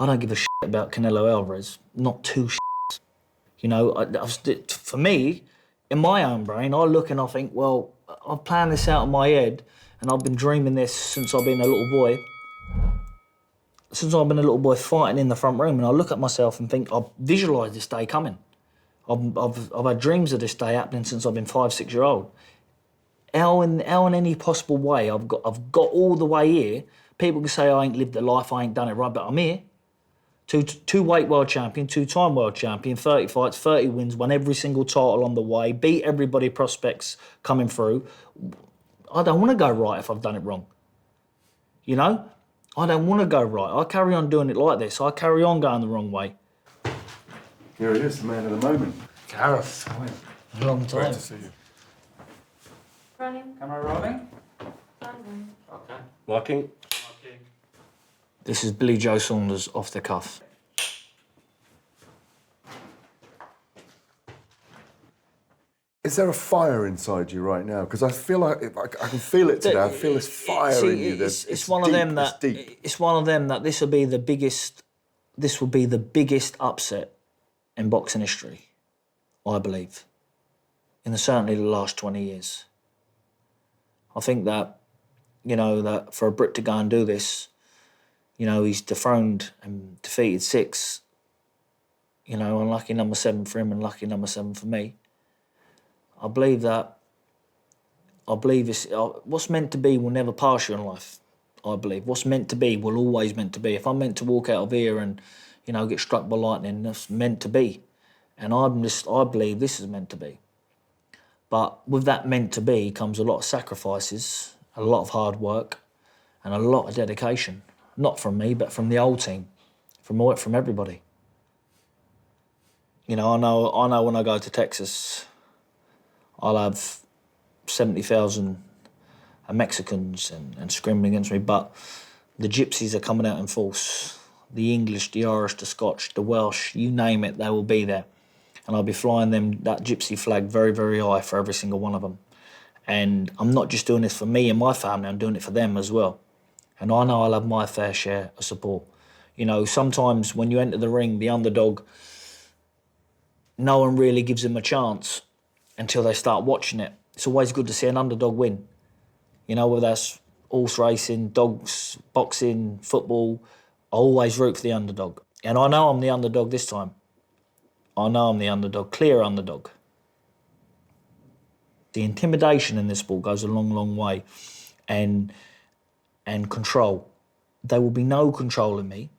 I don't give a shit about Canelo Alvarez, not two shits. You know, for me, in my own brain, I look and I think, well, I've planned this out in my head and I've been dreaming this since I've been a little boy. Since I've been a little boy fighting in the front room, and I look at myself and think, I've visualised this day coming. I've had dreams of this day happening since I've been 5, 6 years old. How in any possible way I've got all the way here. People can say I ain't lived the life, I ain't done it right, but I'm here. Two weight world champion, 2-time world champion, 30 fights, 30 wins, won every single title on the way, beat everybody prospects coming through. I don't want to go right if I've done it wrong. You know? I don't want to go right. I carry on doing it like this. I carry on going the wrong way. Here it is, the man of the moment. Gareth. A long time. Great to see you. Running. Camera rolling? Running. Okay. Walking. This is Billy Joe Saunders off the cuff. Is there a fire inside you right now? Because I feel like I can feel it today. I feel this fire in you. It's one of them that it's one of them that this will be the biggest. This will be the biggest upset in boxing history, I believe. Certainly the last 20 years. I think that, you know, that for a Brit to go and do this, you know, he's dethroned and defeated 6. You know, unlucky number 7 for him and lucky number 7 for me. I believe it's, what's meant to be will never pass you in life, I believe. What's meant to be will always meant to be. If I'm meant to walk out of here and, you know, get struck by lightning, that's meant to be. And I believe this is meant to be. But with that meant to be comes a lot of sacrifices, a lot of hard work, and a lot of dedication. Not from me, but from the old team, from everybody. You know, I know when I go to Texas, I'll have 70,000 Mexicans and screaming against me, but the Gypsies are coming out in force. The English, the Irish, the Scotch, the Welsh, you name it, they will be there. And I'll be flying that Gypsy flag very, very high for every single one of them. And I'm not just doing this for me and my family, I'm doing it for them as well. And I know I'll have my fair share of support. You know, sometimes when you enter the ring, the underdog, no one really gives him a chance until they start watching it. It's always good to see an underdog win. You know, whether that's horse racing, dogs, boxing, football, I always root for the underdog. And I know I'm the underdog this time. I know I'm the underdog, clear underdog. The intimidation in this sport goes a long, long way. And control. There will be no control in me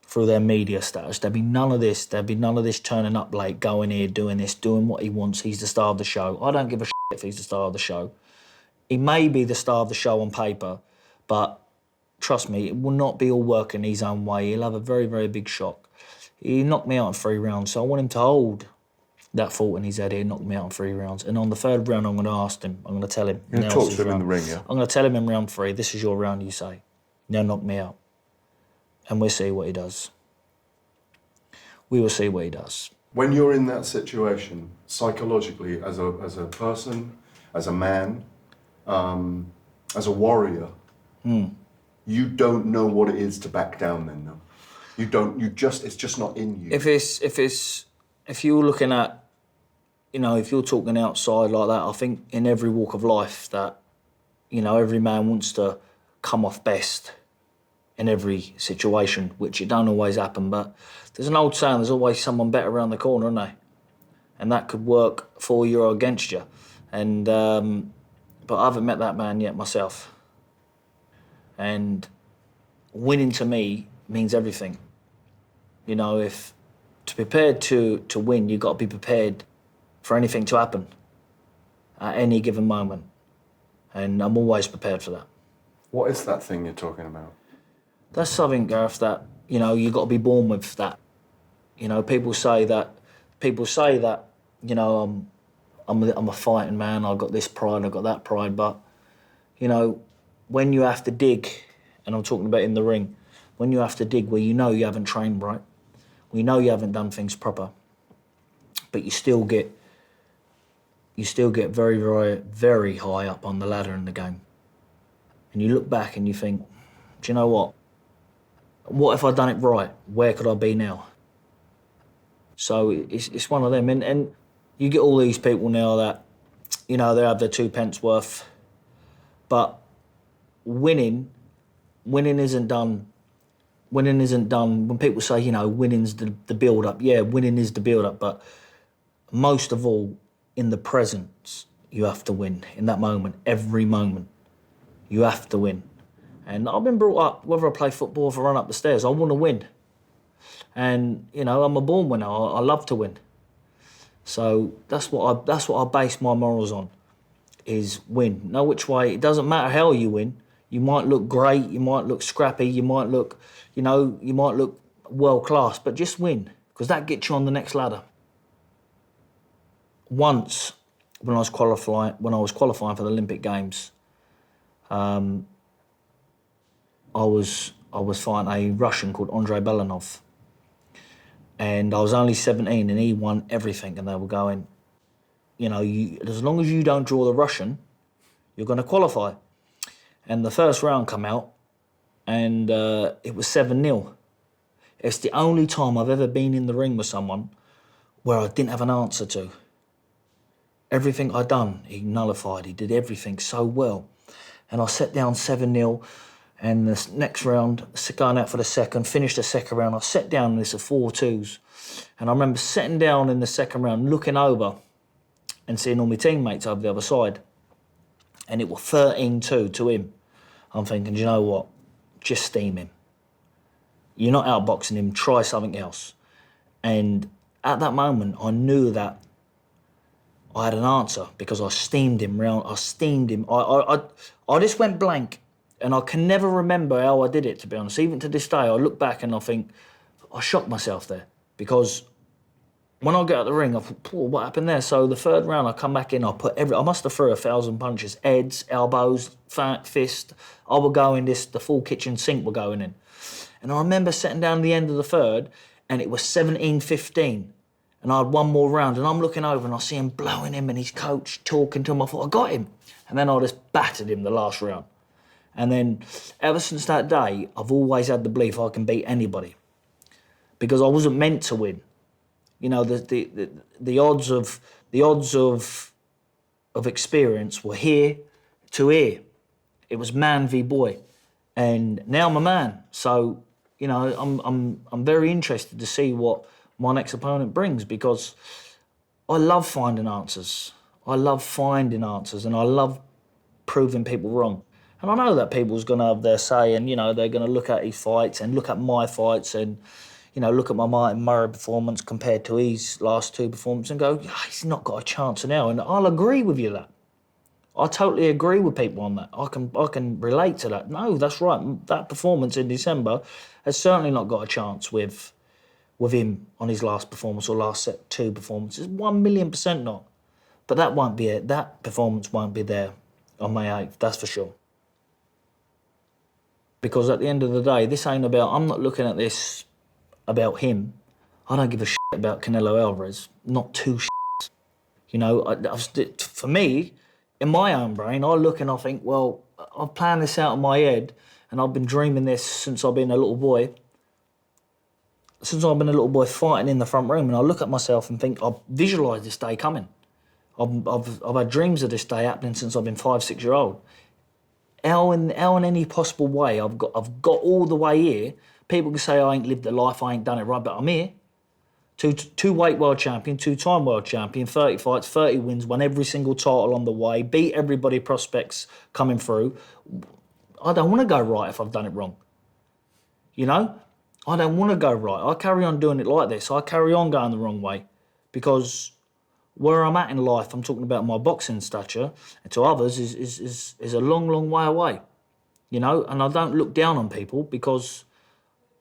through their media status. There'll be none of this. There'll be none of this turning up late, going here, doing this, doing what he wants. He's the star of the show. I don't give a shit if he's the star of the show. He may be the star of the show on paper, but trust me, it will not be all working his own way. He'll have a very, very big shock. He knocked me out in 3 rounds, so I want him to hold that thought in his head. He knocked me out in 3 rounds. And on the 3rd round, I'm going to ask him, I'm going to tell him. You're going to talk to him in the ring, yeah? I'm going to tell him in round 3, this is your round, you say. Now knock me out. And we'll see what he does. We will see what he does. When you're in that situation, psychologically, as a person, as a man, as a warrior, you don't know what it is to back down then, no? It's just not in you. If you're looking at, you know, if you're talking outside like that, I think in every walk of life that, you know, every man wants to come off best in every situation, which it don't always happen, but there's an old saying, there's always someone better around the corner, isn't there? And that could work for you or against you. And, but I haven't met that man yet myself. And winning to me means everything. You know, if to be prepared to win, you've got to be prepared for anything to happen at any given moment. And I'm always prepared for that. What is that thing you're talking about? That's something, Gareth, that, you know, you've got to be born with that. You know, people say that, you know, I'm a fighting man, I've got this pride, I've got that pride, but, you know, when you have to dig, and I'm talking about in the ring, when you have to dig where you know you haven't trained right, we know you haven't done things proper, but you still get very, very, very high up on the ladder in the game. And you look back and you think, do you know what? What if I'd done it right? Where could I be now? So it's one of them. And you get all these people now that, you know, they have their 2 pence worth. But winning isn't done. Winning isn't done. When people say, you know, winning's the build-up. Yeah, winning is the build-up. But most of all, in the present, you have to win. In that moment, every moment, you have to win. And I've been brought up, whether I play football or if I run up the stairs, I want to win. And, you know, I'm a born winner. I love to win. So that's what I base my morals on, is win. No which way. It doesn't matter how you win. You might look great, you might look scrappy, you might look, you know, you might look world class, but just win, because that gets you on the next ladder. Once, when I was qualifying for the Olympic Games, I was fighting a Russian called Andrei Belanov. And I was only 17 and he won everything. And they were going, you know, as long as you don't draw the Russian, you're going to qualify. And the first round come out and it was 7-0. It's the only time I've ever been in the ring with someone where I didn't have an answer to. Everything I'd done, he nullified. He did everything so well. And I sat down 7-0. And the next round, going out for the second, finished the second round. I sat down and it's a 4-2s. And I remember sitting down in the second round, looking over and seeing all my teammates over the other side. And it was 13-2 to him. I'm thinking, do you know what? Just steam him. You're not outboxing him, try something else. And at that moment, I knew that I had an answer because I steamed him round. I steamed him. I just went blank. And I can never remember how I did it, to be honest. Even to this day, I look back and I think, I shocked myself there. Because when I get out the ring, I thought, what happened there? So the third round, I come back in, I must have threw 1,000 punches. Heads, elbows, fist. I would go in the full kitchen sink were going in. And I remember sitting down at the end of the third, and it was 17-15. And I had one more round, and I'm looking over and I see him blowing him and his coach talking to him. I thought, I got him. And then I just battered him the last round. And then ever since that day, I've always had the belief I can beat anybody, because I wasn't meant to win. You know, the odds of experience were here to here. It was man v boy, and now I'm a man. So, you know, I'm very interested to see what my next opponent brings, because I love finding answers. I love finding answers, and I love proving people wrong. And I know that people's going to have their say, and, you know, they're going to look at his fights and look at my fights and, you know, look at my Martin Murray performance compared to his last 2 performances and go, he's not got a chance now. And I'll agree with you that. I totally agree with people on that. I can relate to that. No, that's right. That performance in December has certainly not got a chance with him on his last performance or last 2 performances. 1,000,000% not. But that won't be it. That performance won't be there on May 8th, that's for sure. Because at the end of the day, this ain't about, I'm not looking at this about him. I don't give a shit about Canelo Alvarez. Not 2 shits. You know, for me, in my own brain, I look and I think, well, I've planned this out in my head and I've been dreaming this since I've been a little boy. Since I've been a little boy fighting in the front room, and I look at myself and think, I've visualised this day coming. I've had dreams of this day happening since I've been 5, 6 years old. How in any possible way I've got all the way here. People can say I ain't lived the life, I ain't done it right, but I'm here. Two weight world champion, 2-time world champion, 30 fights, 30 wins, won every single title on the way, beat everybody prospects coming through. I don't want to go right if I've done it wrong. You know? I don't want to go right. I carry on doing it like this. I carry on going the wrong way, because where I'm at in life, I'm talking about my boxing stature, and to others is a long, long way away, you know. And I don't look down on people, because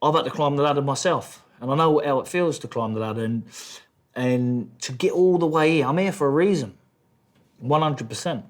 I've had to climb the ladder myself, and I know how it feels to climb the ladder and to get all the way here. I'm here for a reason, 100%.